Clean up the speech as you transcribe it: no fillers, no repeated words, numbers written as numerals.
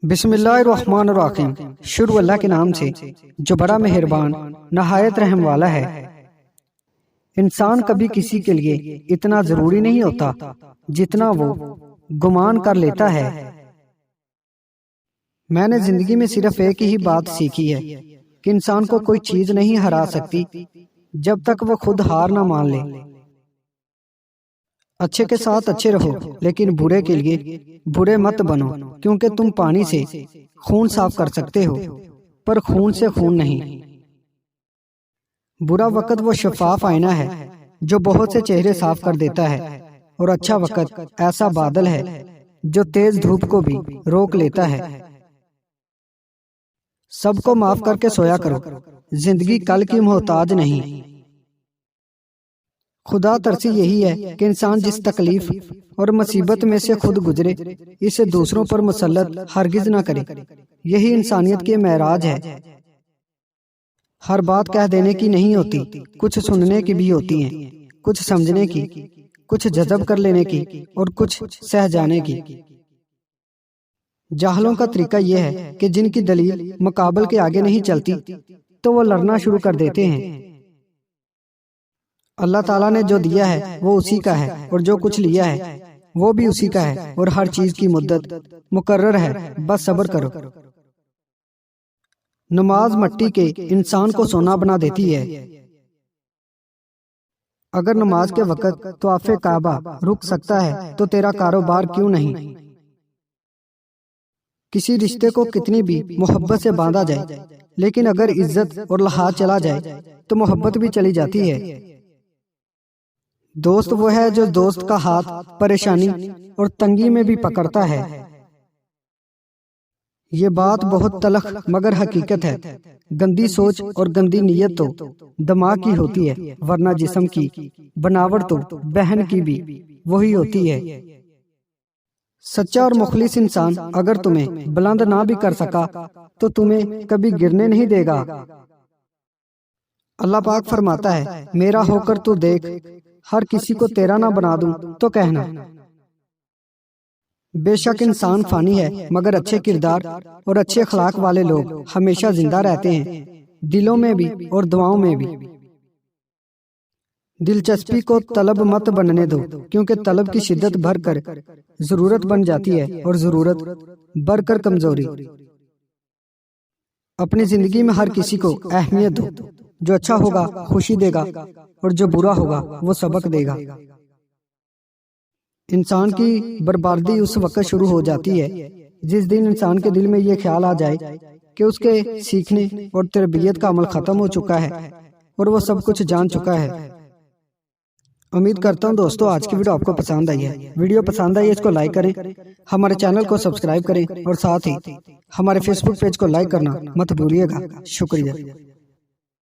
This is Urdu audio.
بسم اللہ الرحمن الرحیم۔ شروع اللہ کے نام سے جو بڑا مہربان نہایت رحم والا ہے۔ انسان کبھی کسی کے لیے اتنا ضروری نہیں ہوتا جتنا وہ گمان کر لیتا ہے۔ میں نے زندگی میں صرف ایک ہی بات سیکھی ہے کہ انسان کو کوئی چیز نہیں ہرا سکتی جب تک وہ خود ہار نہ مان لے۔ اچھے کے ساتھ اچھے رہو لیکن برے کے لیے برے مت بنو، کیونکہ تم پانی سے خون صاف کر سکتے ہو پر خون سے خون نہیں۔ برا وقت وہ شفاف آئینہ ہے جو بہت سے چہرے صاف کر دیتا ہے، اور اچھا وقت ایسا بادل ہے جو تیز دھوپ کو بھی روک لیتا ہے۔ سب کو معاف کر کے سویا کرو، زندگی کل کی محتاج نہیں۔ خدا ترسی یہی ہے کہ انسان جس تکلیف اور مصیبت میں سے خود گزرے اسے دوسروں پر مسلط ہرگز نہ کرے۔ یہی انسانیت کے معراج ہے۔ ہر بات کہہ دینے کی نہیں ہوتی، کچھ سننے کی بھی ہوتی ہیں، کچھ سمجھنے کی، کچھ جذب کر لینے کی اور کچھ سہ جانے کی۔ جاہلوں کا طریقہ یہ ہے کہ جن کی دلیل مقابل کے آگے نہیں چلتی تو وہ لڑنا شروع کر دیتے ہیں۔ اللہ تعالیٰ نے جو دیا ہے وہ اسی کا ہے، اور جو کچھ لیا ہے وہ بھی اسی کا ہے، اور ہر چیز کی مدت مقرر ہے، بس صبر کرو۔ نماز مٹی کے انسان کو سونا بنا دیتی ہے۔ اگر نماز کے وقت طواف کعبہ رک سکتا ہے تو تیرا کاروبار کیوں نہیں؟ کسی رشتے کو کتنی بھی محبت سے باندھا جائے لیکن اگر عزت اور لحاظ چلا جائے تو محبت بھی چلی جاتی ہے۔ دوست وہ ہے جو دوست کا ہاتھ پریشانی اور تنگی میں بھی پکڑتا ہے۔ یہ بات بہت تلخ مگر حقیقت ہے۔ گندی سوچ اور گندی نیت تو دماغ کی ہوتی ہے، ورنہ جسم کی بناوٹ تو بہن کی بھی وہی ہوتی ہے۔ سچا اور مخلص انسان اگر تمہیں بلند نہ بھی کر سکا تو تمہیں کبھی گرنے نہیں دے گا۔ اللہ پاک فرماتا ہے، میرا ہو کر تو دیکھ، ہر کسی کو تیرا نہ بنا دوں تو کہنا۔ بے شک انسان فانی ہے مگر اچھے کردار اور اچھے اخلاق والے لوگ ہمیشہ زندہ رہتے ہیں، دلوں میں بھی اور دعاؤں میں بھی۔ دلچسپی کو طلب مت بننے دو، کیونکہ طلب کی شدت بڑھ کر ضرورت بن جاتی ہے اور ضرورت بڑھ کر کمزوری۔ اپنی زندگی میں ہر کسی کو اہمیت دو، جو اچھا ہوگا خوشی دے گا اور جو برا ہوگا وہ سبق دے گا۔ انسان کی بربادی اس وقت شروع ہو جاتی ہے جس دن انسان کے دل میں یہ خیال آ جائے کہ اس کے سیکھنے اور تربیت کا عمل ختم ہو چکا ہے اور وہ سب کچھ جان چکا ہے۔ امید کرتا ہوں دوستو آج کی ویڈیو آپ کو پسند آئی ہے۔ ویڈیو پسند آئی ہے اس کو لائک کریں، ہمارے چینل کو سبسکرائب کریں اور ساتھ ہی ہمارے فیس بک پیج کو لائک کرنا مت بھولیے گا۔ شکریہ۔